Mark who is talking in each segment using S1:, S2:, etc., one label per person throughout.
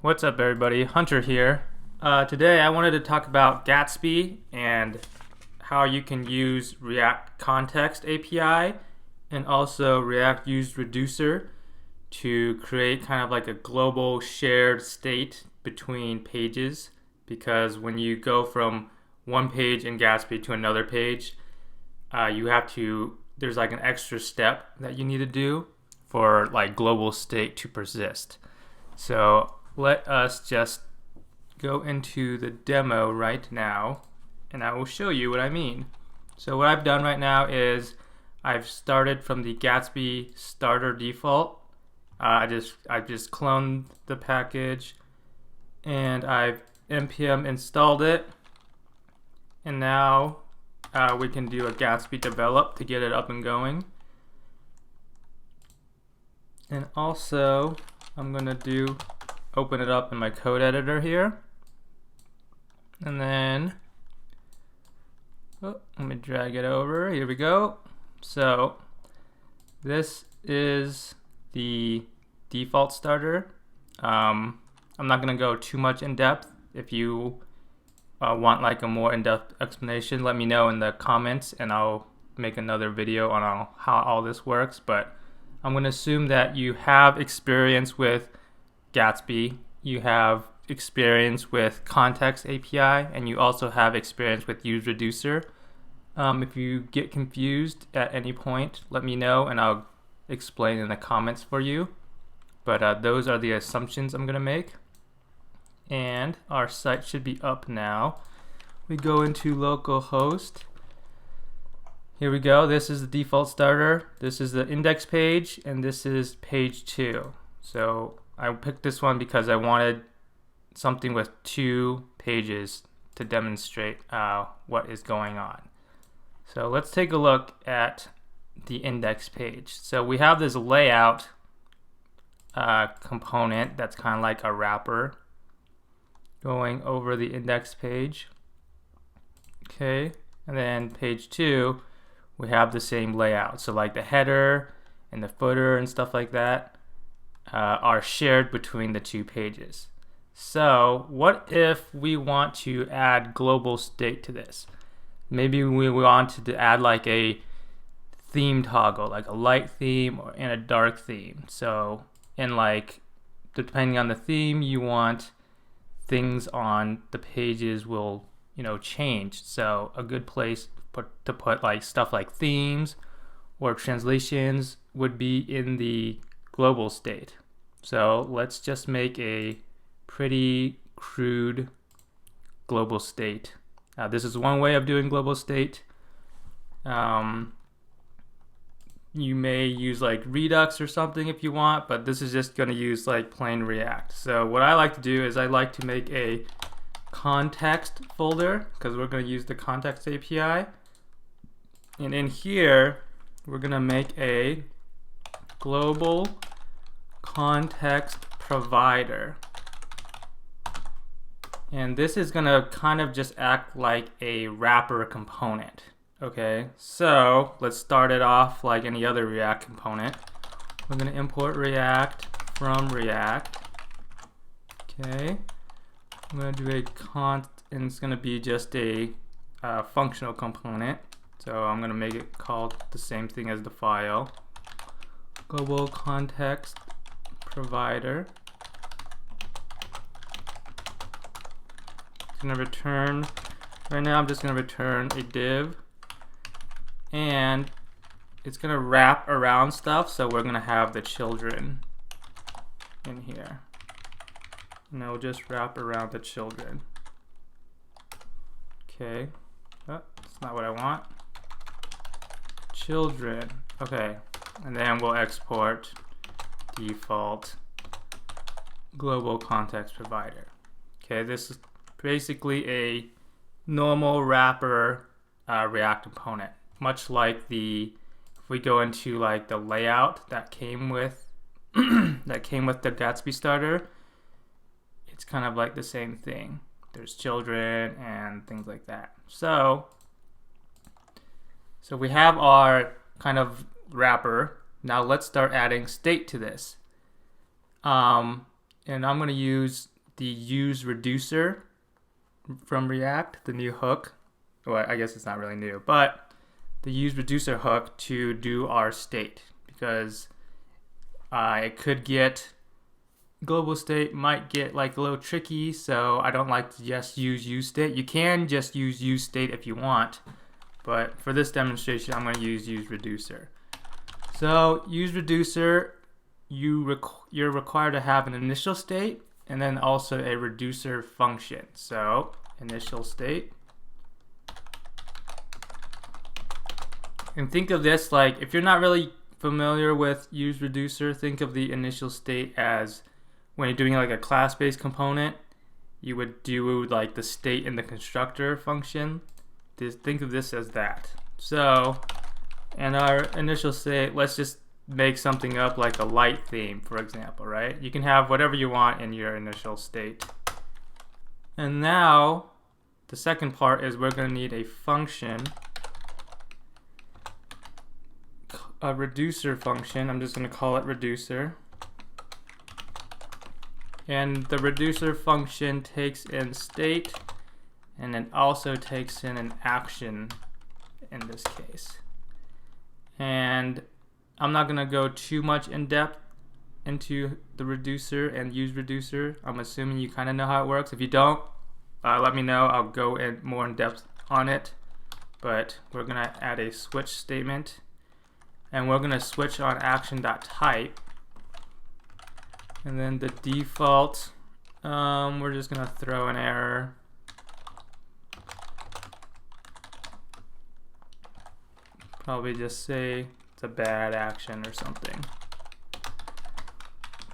S1: What's up, everybody? Hunter here. Today I wanted to talk about Gatsby and how you can use React Context API and also React UseReducer to create kind of like a global shared state between pages, because when you go from one page in Gatsby to another page, there's like an extra step that you need to do for like global state to persist. So let us just go into the demo right now and I will show you what I mean. So what I've done right now is I've started from the Gatsby starter default. I just cloned the package and I've npm installed it, and now we can do a Gatsby develop to get it up and going. And also I'm gonna open it up in my code editor here, and then let me drag it over. Here we go. So this is the default starter. I'm not gonna go too much in depth. If you want like a more in-depth explanation, let me know in the comments and I'll make another video on how all this works. But I'm gonna assume that you have experience with Gatsby, you have experience with Context API, and you also have experience with UseReducer. If you get confused at any point, let me know and I'll explain in the comments for you. But those are the assumptions I'm gonna make. And our site should be up now. We go into localhost. Here we go. This is the default starter. This is the index page, and this is page 2. So I picked this one because I wanted something with 2 pages to demonstrate what is going on. So let's take a look at the index page. So we have this layout component that's kind of like a wrapper going over the index page. Okay, and then page 2, we have the same layout. So like the header and the footer and stuff like that are shared between the 2 pages. So what if we want to add global state to this? Maybe we wanted to add like a theme toggle, like a light theme and a dark theme. So in like, depending on the theme you want, things on the pages will change. So a good place to put like stuff like themes or translations would be in the global state. So let's just make a pretty crude global state. This is one way of doing global state. You may use like Redux or something if you want, but this is just going to use like plain React. So what I like to do is I like to make a context folder, because we're going to use the Context API. And in here, we're going to make a global context provider. And this is going to kind of just act like a wrapper component. Okay, so let's start it off like any other React component. We're going to import React from React. Okay, I'm going to do a const, and it's going to be just a functional component. So I'm going to make it called the same thing as the file. Global context provider. It's going to return, right now I'm just going to return a div. And it's going to wrap around stuff, so we're going to have the children in here. And it'll just wrap around the children. Okay, oh, that's not what I want. Children, okay, and then we'll export default global context provider. Okay, this is basically a normal wrapper React component. Much like if we go into like the layout that came with the Gatsby starter, it's kind of like the same thing. There's children and things like that. So we have our kind of wrapper. Now let's start adding state to this. And I'm going to use the UseReducer from React, the new hook. Well, I guess it's not really new, but the UseReducer hook to do our state, because it could get global state might get like a little tricky, so I don't like to just use useState. You can just use useState if you want, but for this demonstration I'm going to use UseReducer. So UseReducer, you're required to have an initial state and then also a reducer function. So initial state. And think of this like, if you're not really familiar with UseReducer, think of the initial state as when you're doing like a class-based component, you would do like the state in the constructor function. Think of this as that. So in our initial state, let's just make something up like a light theme, for example, right? You can have whatever you want in your initial state. And now the second part is we're going to need a function, a reducer function. I'm just going to call it reducer. And the reducer function takes in state and then also takes in an action in this case. And I'm not going to go too much in depth into the reducer and UseReducer. I'm assuming you kind of know how it works. If you don't, let me know. I'll go more in depth on it. But we're going to add a switch statement. And we're going to switch on action.type. And then the default, we're just going to throw an error. Probably just say it's a bad action or something.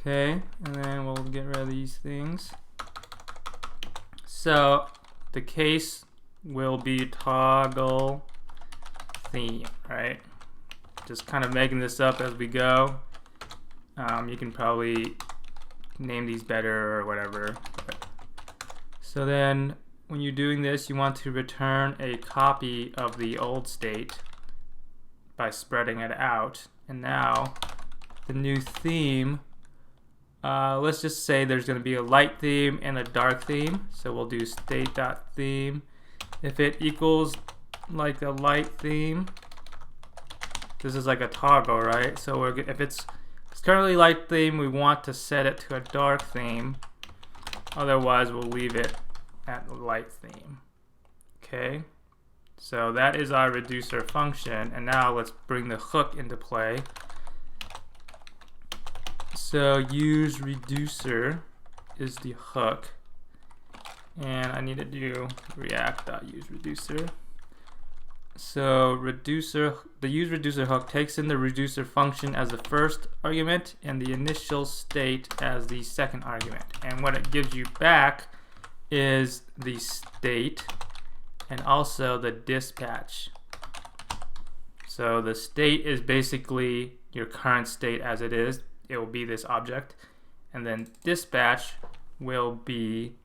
S1: Okay, and then we'll get rid of these things. So the case will be toggle theme, right? Just kind of making this up as we go. You can probably name these better or whatever. So then when you're doing this, you want to return a copy of the old state by spreading it out. And now the new theme, let's just say there's going to be a light theme and a dark theme. So we'll do state.theme. If it equals like a light theme, this is like a toggle, right? So if it's currently light theme, we want to set it to a dark theme. Otherwise, we'll leave it at light theme. Okay, so that is our reducer function. And now let's bring the hook into play. So UseReducer is the hook. And I need to do react.useReducer. So the UseReducer hook takes in the reducer function as the first argument and the initial state as the second argument. And what it gives you back is the state and also the dispatch. So the state is basically your current state as it is. It will be this object. And then dispatch will be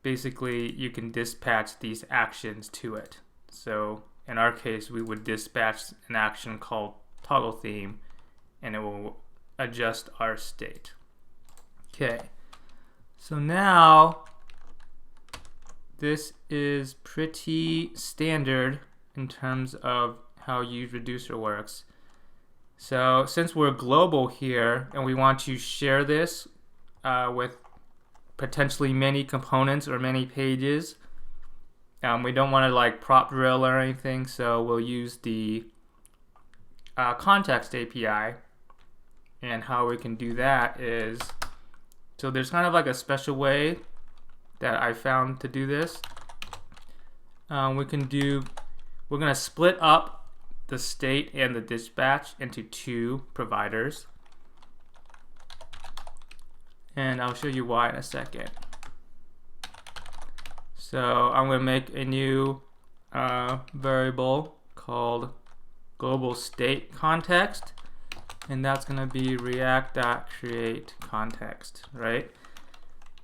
S1: basically you can dispatch these actions to it. So in our case, we would dispatch an action called toggle theme and it will adjust our state. Okay, so now this is pretty standard in terms of how UseReducer works. So since we're global here and we want to share this with potentially many components or many pages, we don't want to like prop drill or anything, so we'll use the context API. And how we can do that is, so there's kind of like a special way that I found to do this. We're going to split up the state and the dispatch into two providers. And I'll show you why in a second. So I'm going to make a new variable called global state context, and that's going to be react.createContext, right?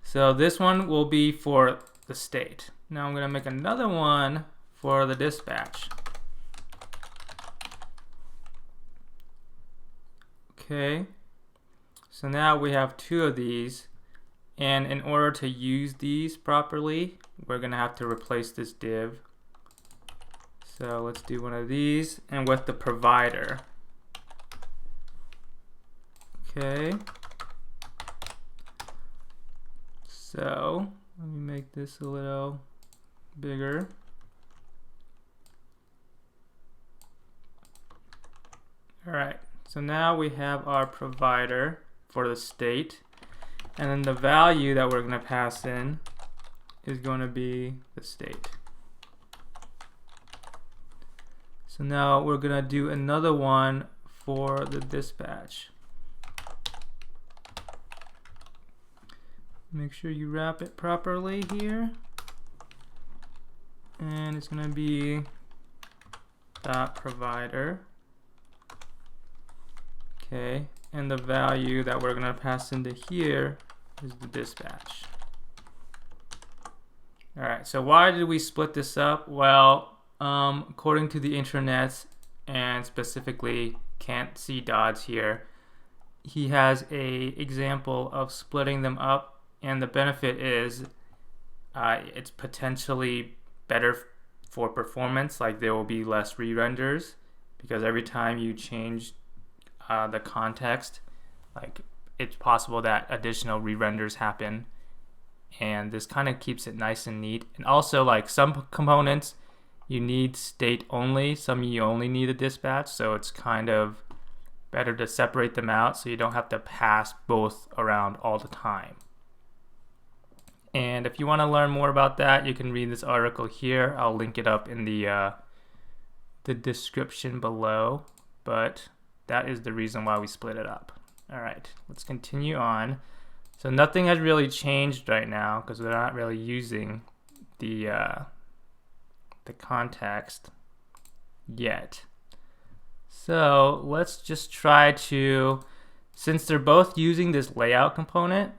S1: So this one will be for the state. Now I'm going to make another one for the dispatch. Okay. So now we have two of these. And in order to use these properly, we're gonna have to replace this div. So let's do one of these, and with the provider. Okay. So let me make this a little bigger. All right, so now we have our provider for the state, and then the value that we're gonna pass in is going to be the state. So now we're gonna do another one for the dispatch. Make sure you wrap it properly here. And it's gonna be dot provider. Okay, and the value that we're gonna pass into here is the dispatch. All right, so why did we split this up? Well, according to the internet, and specifically Can't See Dodds here, he has a example of splitting them up, and the benefit is it's potentially better for performance. Like, there will be less re-renders because every time you change the context, like, it's possible that additional re-renders happen, and this kind of keeps it nice and neat. And also, like, some components you need state only, some you only need a dispatch, so it's kind of better to separate them out so you don't have to pass both around all the time. And if you want to learn more about that, you can read this article here. I'll link it up in the description below, but that is the reason why we split it up. All right, let's continue on. So nothing has really changed right now because we're not really using the context yet. So let's just try to, since they're both using this layout component,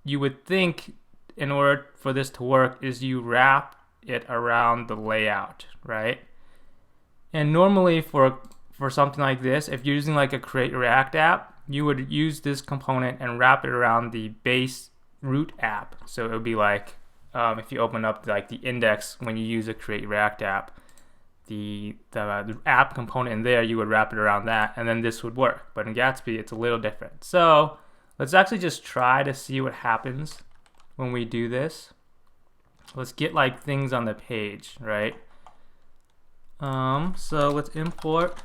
S1: you would think in order for this to work is you wrap it around the layout, right? And normally for something like this, if you're using like a Create React app, you would use this component and wrap it around the base root app. So it would be like, if you open up like the index when you use a Create React app, the app component in there, you would wrap it around that, and then this would work. But in Gatsby, it's a little different. So let's actually just try to see what happens when we do this. Let's get like things on the page, right? So let's import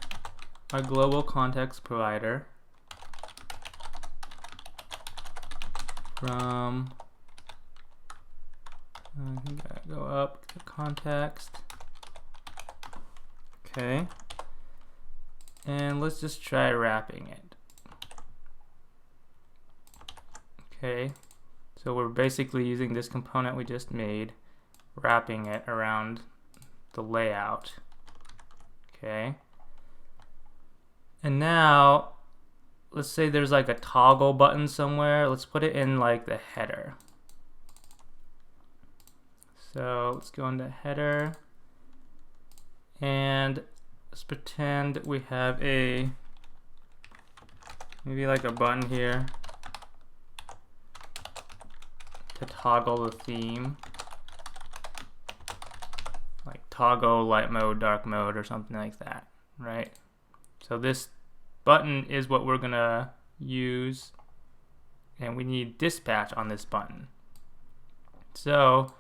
S1: our global context provider from, I think I go up to context. Okay. And let's just try wrapping it. Okay. So we're basically using this component we just made, wrapping it around the layout. Okay. And now, let's say there's like a toggle button somewhere. Let's put it in like the header. So let's go into header, and let's pretend we have maybe like a button here to toggle the theme, like toggle light mode, dark mode, or something like that, right? So this button is what we're gonna use, and we need dispatch on this button. So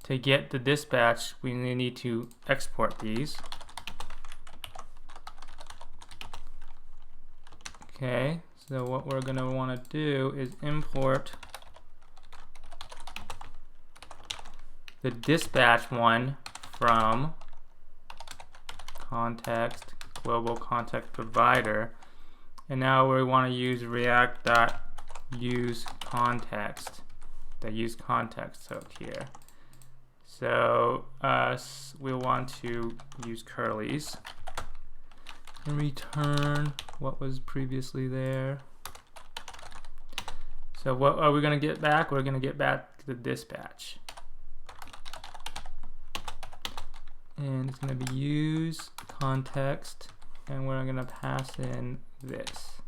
S1: to get the dispatch, we need to export these. Okay, so what we're going to want to do is import the dispatch one from context, global context provider. And now we want to use react.useContext, the useContext hook here. So we'll want to use curlies and return what was previously there. So what are we going to get back? We're going to get back the dispatch. And it's going to be use context, and we're going to pass in this.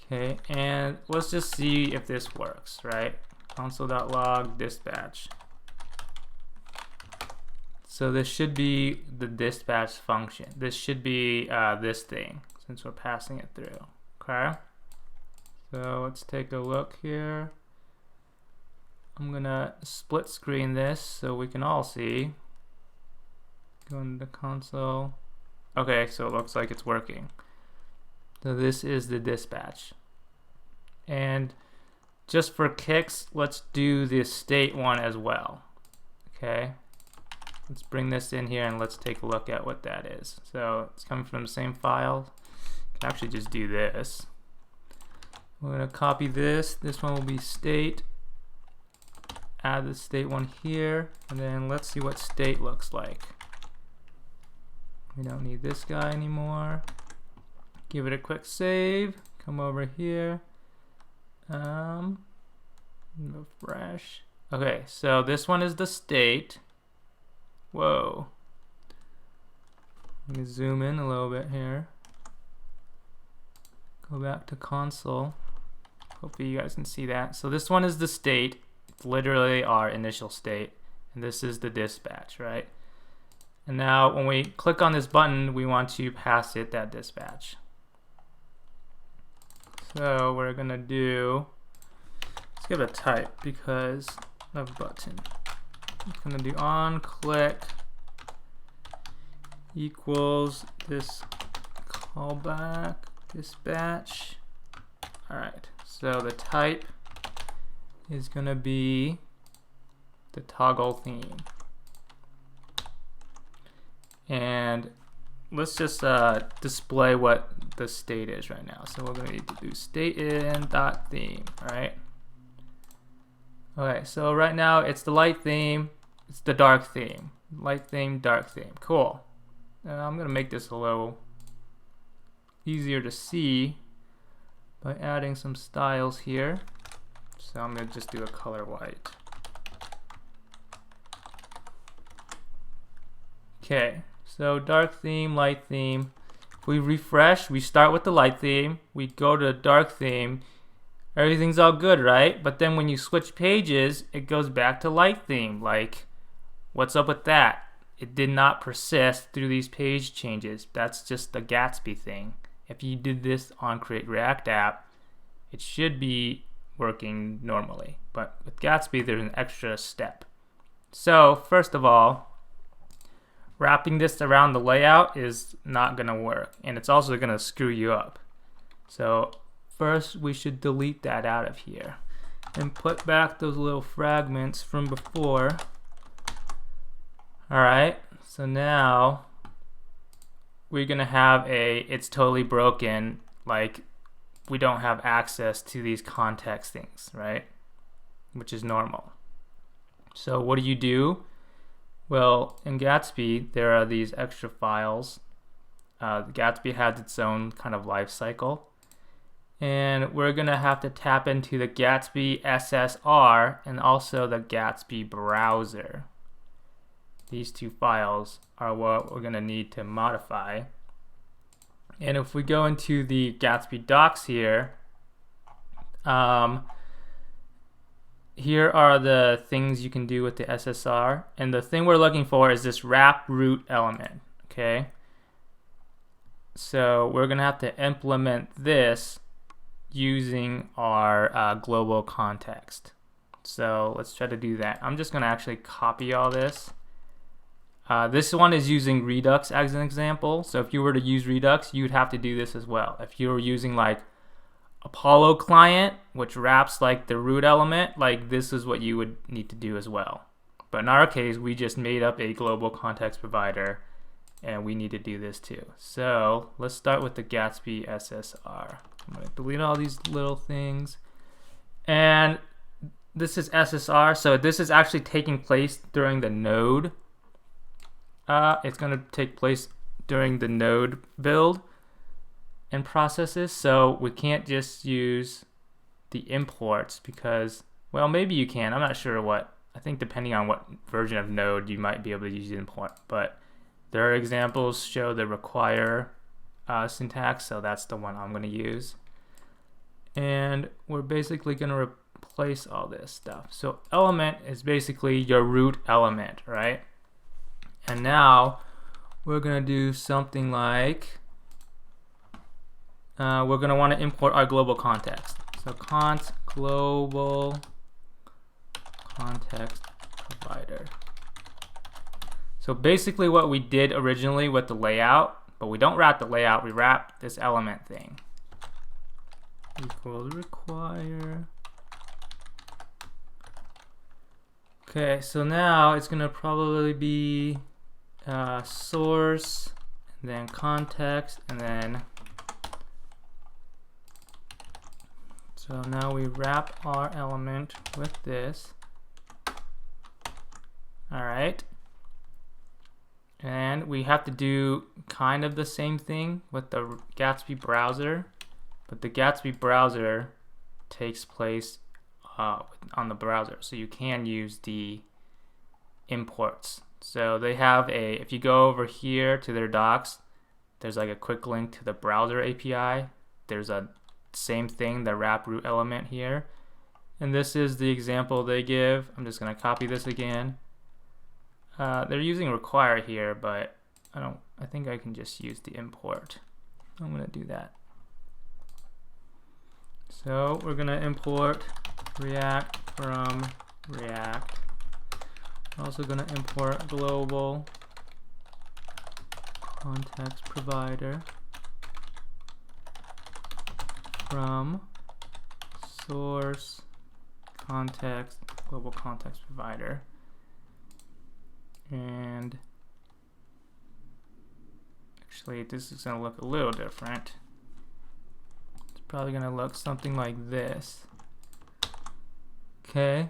S1: Okay, and let's just see if this works, right? Console.log dispatch. So this should be the dispatch function. This should be this thing, since we're passing it through. Okay. So let's take a look here. I'm gonna split screen this so we can all see. Go into the console. Okay, so it looks like it's working. So this is the dispatch. And just for kicks, let's do the state one as well. Okay. Let's bring this in here and let's take a look at what that is. So it's coming from the same file. You can actually just do this. We're gonna copy this. This one will be state. Add the state one here, and then let's see what state looks like. We don't need this guy anymore. Give it a quick save. Come over here. Refresh. Okay, so this one is the state. Whoa. Let me zoom in a little bit here. Go back to console. Hopefully you guys can see that. So this one is the state. It's literally our initial state. And this is the dispatch, right? And now when we click on this button, we want to pass it that dispatch. So we're gonna do, let's give it a type because of button. I'm gonna do on click equals this callback dispatch. Alright, so the type is gonna be the toggle theme. And let's just display what the state is right now. So we're gonna need to do state in dot theme, alright? Okay, so right now it's the light theme, it's the dark theme. Light theme, dark theme. Cool. I'm gonna make this a little easier to see by adding some styles here. So I'm gonna just do a color white. Okay, so dark theme, light theme. If we refresh, we start with the light theme, we go to dark theme, everything's all good, right? But then when you switch pages, it goes back to light theme. Like, what's up with that? It did not persist through these page changes. That's just the Gatsby thing. If you did this on Create React App, it should be working normally. But with Gatsby, there's an extra step. So, first of all, wrapping this around the layout is not gonna work. And it's also gonna screw you up. So, first, we should delete that out of here and put back those little fragments from before. Alright, so now we're gonna have it's totally broken, like we don't have access to these context things, right? Which is normal. So what do? Well, in Gatsby, there are these extra files. Gatsby has its own kind of life cycle. And we're gonna have to tap into the Gatsby SSR and also the Gatsby browser. These two files are what we're gonna need to modify. And if we go into the Gatsby docs here, here are the things you can do with the SSR. And the thing we're looking for is this wrap root element, okay? So we're gonna have to implement this using our global context. So let's try to do that. I'm just gonna actually copy all this. This one is using Redux as an example. So if you were to use Redux, you'd have to do this as well. If you were using like Apollo client, which wraps like the root element, like this is what you would need to do as well. But in our case, we just made up a global context provider and we need to do this too. So let's start with the Gatsby SSR. I'm gonna delete all these little things. And this is SSR, so this is actually taking place during the node. It's gonna take place during the node build and processes, so we can't just use the imports because, well, maybe you can. I'm not sure what. I think depending on what version of node, you might be able to use the import, but there are examples show the require syntax, so that's the one I'm going to use. and we're basically going to replace all this stuff. So element is basically your root element, right? And now we're going to do something like we're going to want to import our global context. So const global context provider. So basically what we did originally with the layout, but we don't wrap the layout, we wrap this element thing. Equals require. Okay, so now it's gonna probably be source, and then context, and then so now we wrap our element with this. All right. And we have to do kind of the same thing with the Gatsby browser, but the Gatsby browser takes place on the browser, so you can use the imports. So they have a, if you go over here to their docs, there's like a quick link to the browser API. There's a same thing, the wrap root element here. And this is the example they give. I'm just gonna copy this again. They're using require here, but I think I can just use the import. I'm gonna do that. So we're gonna import React from React. We're also gonna import global context provider from source context global context provider. And actually this is going to look a little different. It's probably going to look something like this. Okay,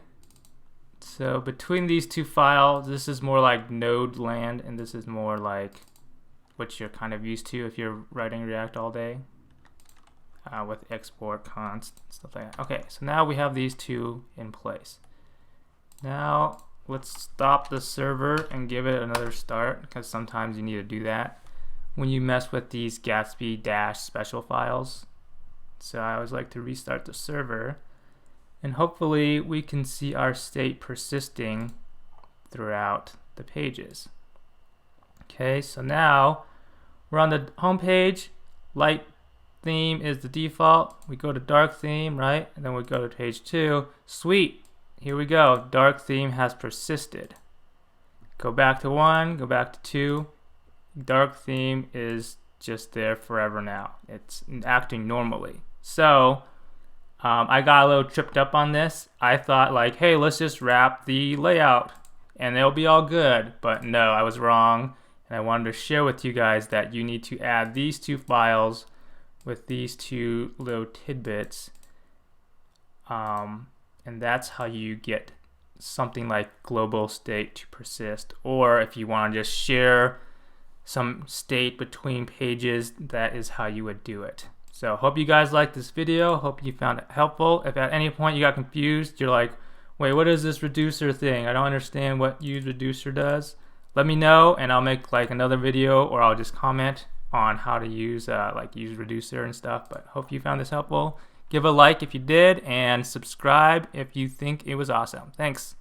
S1: so between these two files, this is more like node land, and this is more like what you're kind of used to if you're writing React all day with export const stuff like that. Okay, so now we have these two in place. Now let's stop the server and give it another start, because sometimes you need to do that when you mess with these Gatsby special files. So I always like to restart the server, and hopefully we can see our state persisting throughout the pages. Okay, so now we're on the home page. Light theme is the default. We go to dark theme, right? And then we go to page 2. Sweet. Here we go. Dark theme has persisted. Go back to 1, go back to 2. Dark theme is just there forever now. It's acting normally. So I got a little tripped up on this. I thought like, hey, let's just wrap the layout and it'll be all good. But no, I was wrong. And I wanted to share with you guys that you need to add these two files with these two little tidbits. And that's how you get something like global state to persist. Or if you want to just share some state between pages, that is how you would do it. So hope you guys liked this video. Hope you found it helpful. If at any point you got confused, you're like, wait, what is this reducer thing? I don't understand what UseReducer does. Let me know and I'll make like another video, or I'll just comment on how to use like UseReducer and stuff. But hope you found this helpful. Give a like if you did, and subscribe if you think it was awesome. Thanks.